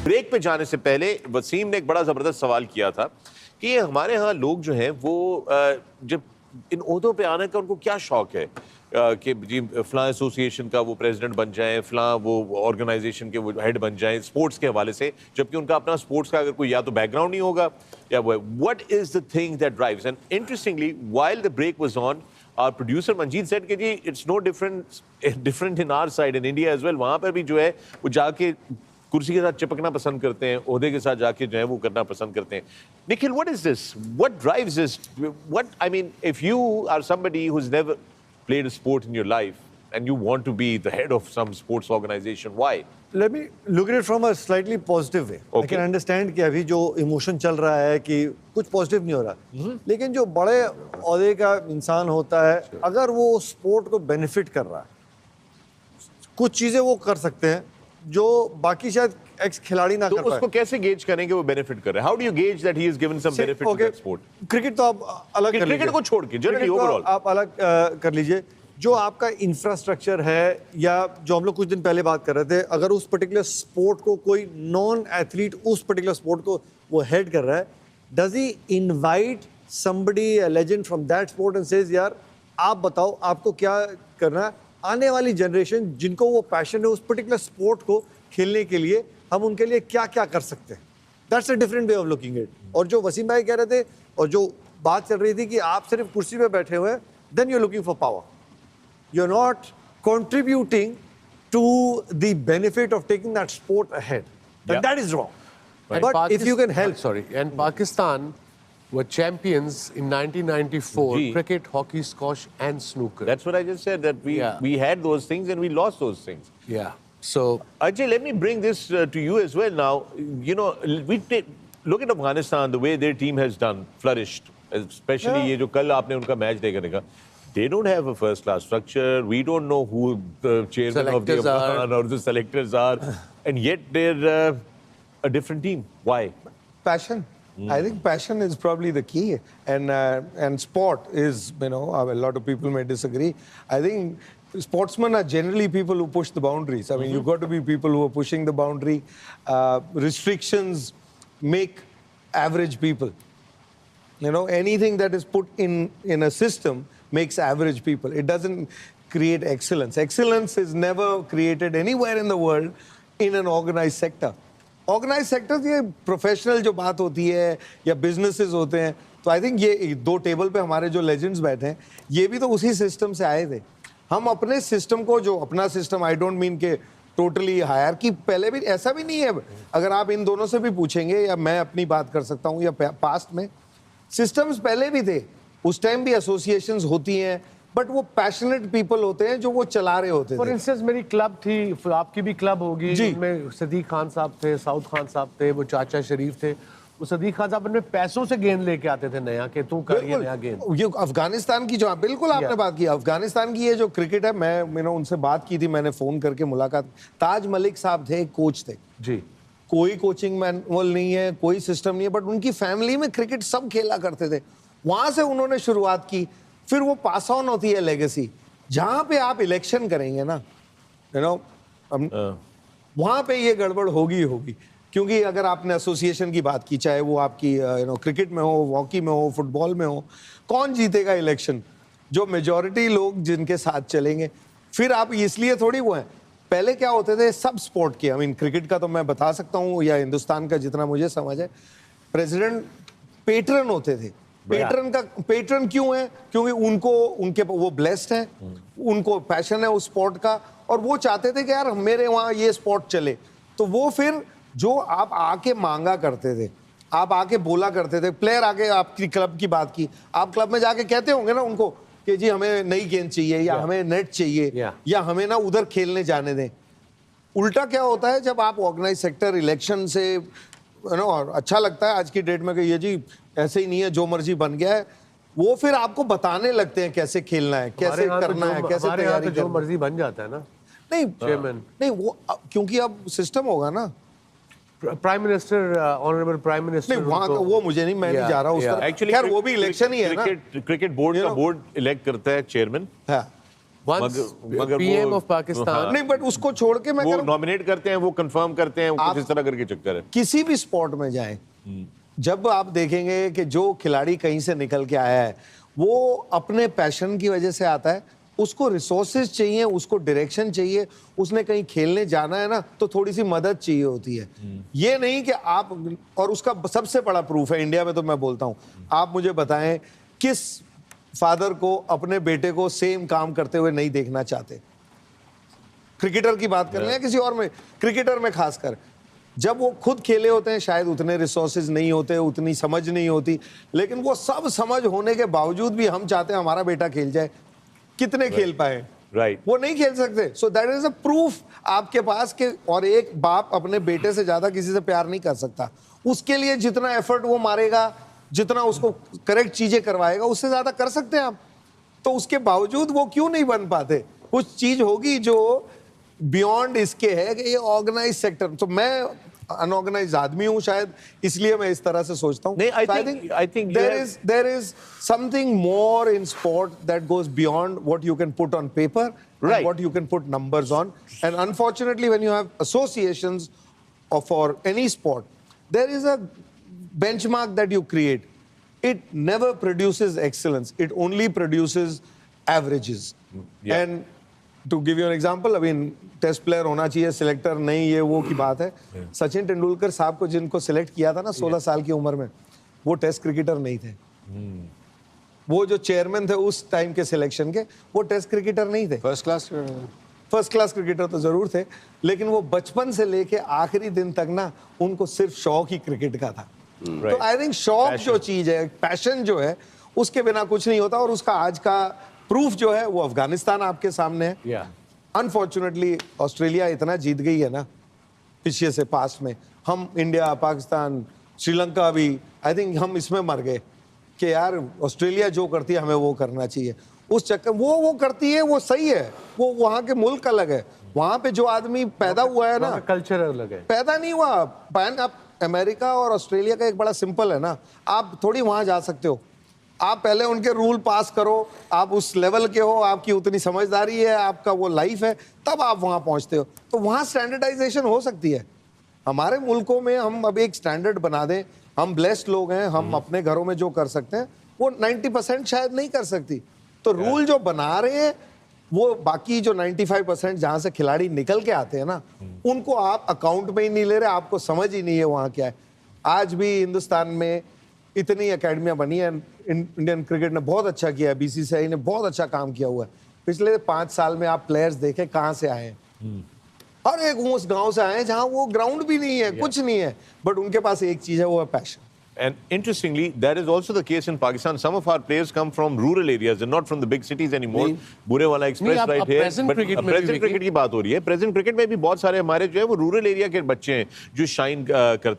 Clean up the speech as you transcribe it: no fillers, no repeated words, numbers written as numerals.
Break पे जाने से पहले वसीम ने एक बड़ा जबरदस्त सवाल किया था कि हमारे यहाँ लोग जो हैं वो जब इन ओहदों पे आने का उनको क्या शौक है कि जी फलां एसोसिएशन का वो प्रेसिडेंट बन जाएं, फलां वो ऑर्गेनाइजेशन के वो हेड बन जाएं स्पोर्ट्स के हवाले से, जबकि उनका अपना स्पोर्ट्स का अगर कोई या तो बैकग्राउंड नहीं होगा या वो what is the thing that drives. And interestingly while the break was on our producer Manjeet said कि जी it's no different in our side in India as well। वहाँ पर भी जो है वो जाके कुर्सी के साथ चिपकना पसंद करते हैं, ओहदे के साथ जाके जो है वो करना पसंद करते हैं। Nikhil, what is this? What drives this? What, I mean, if you are somebody who's never played a sport in your life and you want to be the head of some sports organization, why? Let me look at it from a slightly positive way. I can understand कि अभी जो emotion चल रहा है कि कुछ positive नहीं हो रहा, लेकिन जो बड़े ओहदे का इंसान होता है, अगर वो स्पोर्ट को बेनिफिट कर रहा है, कुछ चीजें वो कर सकते हैं जो बाकी शायद एक्स खिलाड़ी ना कर पाए। उसको कैसे गेज करेंगे वो बेनिफिट कर रहा है? How do you gauge that he is given some benefit to that sport? Cricket तो आप अलग कर लीजिए, क्रिकेट को छोड़ के जनरली ओवरऑल आप अलग कर लीजिए। जो आपका इंफ्रास्ट्रक्चर है या जो हम लोग कुछ दिन पहले बात कर रहे थे, अगर उस पर्टिकुलर स्पोर्ट को कोई नॉन एथलीट उस पर्टिकुलर स्पोर्ट को वो हेड कर रहा है, does he invite somebody a legend from that sport and says यार आप बताओ आपको क्या करना है? आने वाली जनरेशन जिनको वो पैशन है उस पर्टिकुलर स्पोर्ट को खेलने के लिए, हम उनके लिए क्या क्या कर सकते हैं? That's a different way of looking it. और जो वसीम भाई कह रहे थे और जो बात चल रही थी कि आप सिर्फ कुर्सी पे बैठे हुए हैं, then you are looking for power, you're not contributing to the benefit of taking that sport ahead. That is wrong. Right. But if you can help. And Pakistan were champions in 1994, cricket, hockey, squash and snooker. That's what I just said, that we had those things and we lost those things. Yeah. So Ajay, let me bring this to you as well now. You know, look at Afghanistan, the way their team has done, flourished, especially ये जो कल आपने उनका match देखने का, they don't have a first class structure. We don't know who the chairman of the Afghan or the selectors are, and yet they're a different team. Why? Passion. I think passion is probably the key, and sport is, you know, a lot of people may disagree. I think sportsmen are generally people who push the boundaries. I mean, you've got to be people who are pushing the boundary. Restrictions make average people. You know, anything that is put in a system makes average people. It doesn't create excellence. Excellence is never created anywhere in the world in an organized sector. Organized sectors, ये professional जो बात होती है या businesses होते हैं, तो I think ये दो टेबल पे हमारे जो legends बैठे हैं, ये भी तो उसी सिस्टम से आए थे। हम अपने सिस्टम को, जो अपना सिस्टम, आई डोंट मीन के टोटली हायर की, पहले भी ऐसा भी नहीं है। अगर आप इन दोनों से भी पूछेंगे या मैं अपनी बात कर सकता हूँ, या पास्ट में सिस्टम्स पहले भी थे, उस टाइम भी एसोसिएशंस होती हैं, बट वो पैशनेट पीपल होते हैं जो वो चला रहे होते थे। फॉर इंस्टेंस मेरी क्लब थी, आपकी भी क्लब होगी, जिसमें सदीक खान साहब थे, साउद खान साहब थे, वो चाचा शरीफ थे। वो सदीक खान साहब अपने पैसों से गेंद लेके आते थे नया, कि तू कर ये नया गेंद। ये अफगानिस्तान की जो, बिल्कुल आपने बात की, अफगानिस्तान की ये जो क्रिकेट है, मैंने उनसे बात की थी, मैंने फोन करके मुलाकात। ताज मलिक साहब थे, कोच थे जी, कोई कोचिंग मैनुअल नहीं है, कोई सिस्टम नहीं है, बट उनकी फैमिली में क्रिकेट सब खेला करते थे। वहां से उन्होंने शुरुआत की, फिर वो पास ऑन होती है लेगेसी। जहां पे आप इलेक्शन करेंगे ना, यू नो, वहां पे ये गड़बड़ होगी, क्योंकि अगर आपने एसोसिएशन की बात की, चाहे वो आपकी यू नो क्रिकेट में हो, हॉकी में हो, फुटबॉल में हो, कौन जीतेगा इलेक्शन? जो मेजॉरिटी लोग जिनके साथ चलेंगे। फिर आप इसलिए थोड़ी वो हैं, पहले क्या होते थे सब स्पोर्ट के, आई मीन क्रिकेट का तो मैं बता सकता हूँ, या हिंदुस्तान का जितना मुझे समझ है, प्रेसिडेंट पेट्रन होते थे। पेट्रन क्यों है? क्योंकि उनके वो ब्लेस्ड हैं, उनको पैशन है उस स्पोर्ट का, और वो चाहते थे कि यार मेरे वहाँ ये स्पोर्ट चले। तो वो फिर जो आप आके मांगा करते थे, आप आके बोला करते थे, प्लेयर आके, आपकी क्लब की बात की, आप क्लब में जाके कहते होंगे ना उनको कि जी हमें नई गेंद चाहिए, या हमें नेट चाहिए, या हमें ना उधर खेलने जाने दें। उल्टा क्या होता है, जब आप ऑर्गेनाइज सेक्टर इलेक्शन से, यू नो, अच्छा लगता है आज की डेट में कि ये जी ऐसे ही नहीं है, जो मर्जी बन गया है, वो फिर आपको बताने लगते हैं कैसे खेलना है, कैसे करना है, कैसे तैयारी करना है। जो मर्जी बन जाता है ना, नहीं नहीं, वो क्योंकि अब सिस्टम होगा ना, prime minister, honourable prime minister, नहीं वहाँ वो मुझे नहीं, मैं नहीं जा रहा उस तरफ। एक्चुअली खैर वो भी इलेक्शन ही है ना, क्रिकेट बोर्ड का बोर्ड इलेक्ट करता है चेयरमैन, Once मगर PM वो- of Pakistan हाँ, नहीं बट उसको छोड़ के मैं वो कह रहा हूं, नॉमिनेट करते हैं, वो कंफर्म करते हैं, कुछ इस तरह करके चक्कर है। किसी भी स्पोर्ट में जाएं, जब आप देखेंगे कि जो खिलाड़ी कहीं से निकल के आया है वो अपने पैशन की वजह से आता है, उसको रिसोर्सेज चाहिए, उसको डायरेक्शन चाहिए, उसने कहीं खेलने जाना है ना तो थोड़ी सी मदद चाहिए होती है। ये नहीं कि आप, और उसका सबसे बड़ा प्रूफ है इंडिया में, तो मैं बोलता हूं, आप मुझे बताएं किस फादर को अपने बेटे को सेम काम करते हुए नहीं देखना चाहते। क्रिकेटर की बात कर लें या किसी और में, क्रिकेटर में खासकर, जब वो खुद खेले होते हैं शायद उतने रिसोर्सेज नहीं होते, उतनी समझ नहीं होती, लेकिन वो सब समझ होने के बावजूद भी हम चाहते हैं हमारा बेटा खेल जाए। कितने खेल पाए? राइट। वो नहीं खेल सकते। So that is a proof आपके पास के, और एक बाप अपने बेटे से ज्यादा किसी से प्यार नहीं कर सकता। उसके लिए जितना एफर्ट वो मारेगा, जितना उसको करेक्ट चीजें करवाएगा, उससे ज्यादा कर सकते हैं आप। तो उसके बावजूद वो क्यों नहीं बन पाते? कुछ चीज होगी जो बियॉन्ड इसके है कि ये ऑर्गेनाइज सेक्टर। तो मैं अनऑर्गेनाइज आदमी हूं शायद, इसलिए मैं इस तरह से सोचता हूं। नहीं, I think there is something more in sport that goes beyond what you can put on paper, Right. and what you can put numbers on. And unfortunately, when you have associations for any sport, there is a benchmark that you create. It never produces excellence. It only produces averages. Yeah. And to give you an example, I mean, test player होना चाहिए, selector नहीं, ये वो की बात है। सचिन तेंदुलकर साहब को जिनको सिलेक्ट किया था ना 16 साल की उम्र में, वो टेस्ट क्रिकेटर नहीं थे। वो जो चेयरमैन थे उस टाइम के सिलेक्शन के, वो टेस्ट क्रिकेटर नहीं थे। फर्स्ट क्लास क्रिकेटर तो जरूर थे, लेकिन वो बचपन से लेके आखिरी दिन तक ना उनको सिर्फ शौक ही क्रिकेट का था। तो आई थिंक शौक जो चीज है, पैशन जो है, उसके बिना कुछ नहीं होता। और उसका आज का प्रूफ जो है वो अफगानिस्तान आपके सामने है। Yeah. अनफॉर्चुनेटली ऑस्ट्रेलिया इतना जीत गई है ना पीछे से, पास्ट में हम, इंडिया, पाकिस्तान, श्रीलंका भी, आई थिंक हम इसमें मर गए कि यार ऑस्ट्रेलिया जो करती है हमें वो करना चाहिए। उस चक्कर वो करती है, वो सही है, वो वहाँ के मुल्क अलग है। वहाँ पे जो आदमी पैदा हुआ है ना, कल्चर अलग है। पैदा नहीं हुआ पैन। आप अमेरिका और ऑस्ट्रेलिया का एक बड़ा सिंपल है ना, आप थोड़ी वहां जा सकते हो। आप पहले उनके रूल पास करो, आप उस लेवल के हो, आपकी उतनी समझदारी है, आपका वो लाइफ है, तब आप वहां पहुंचते हो। तो वहां स्टैंडर्डाइजेशन हो सकती है। हमारे मुल्कों में हम अब एक स्टैंडर्ड बना दें, हम ब्लेस्ड लोग हैं, हम अपने घरों में जो कर सकते हैं वो 90% शायद नहीं कर सकती। तो रूल जो बना रहे हैं वो बाकी जो 95% जहां से खिलाड़ी निकल के आते हैं ना, उनको आप अकाउंट में ही नहीं ले रहे, आपको समझ ही नहीं है वहां क्या है। आज भी हिंदुस्तान में इतनी एकेडमियां बनी है, इंडियन क्रिकेट ने बहुत अच्छा किया है, बीसीसीआई ने बहुत अच्छा काम किया हुआ है। पिछले 5 साल में आप प्लेयर्स देखें कहां से आए हैं। हर एक उस गांव से आए हैं जहां वो ग्राउंड भी नहीं है, कुछ नहीं है, बट उनके पास एक चीज है, वो है passion. And interestingly, that is also the case in Pakistan. Some of our players come from rural areas and not from the big cities anymore. Burewala Express नहीं, right अब here. present But cricket में present भी cricket की बात हो रही है। Present cricket में भी बहुत सारे हमारे जो है वो रूरल एरिया के बच्चे हैं जो शाइन करते हैं।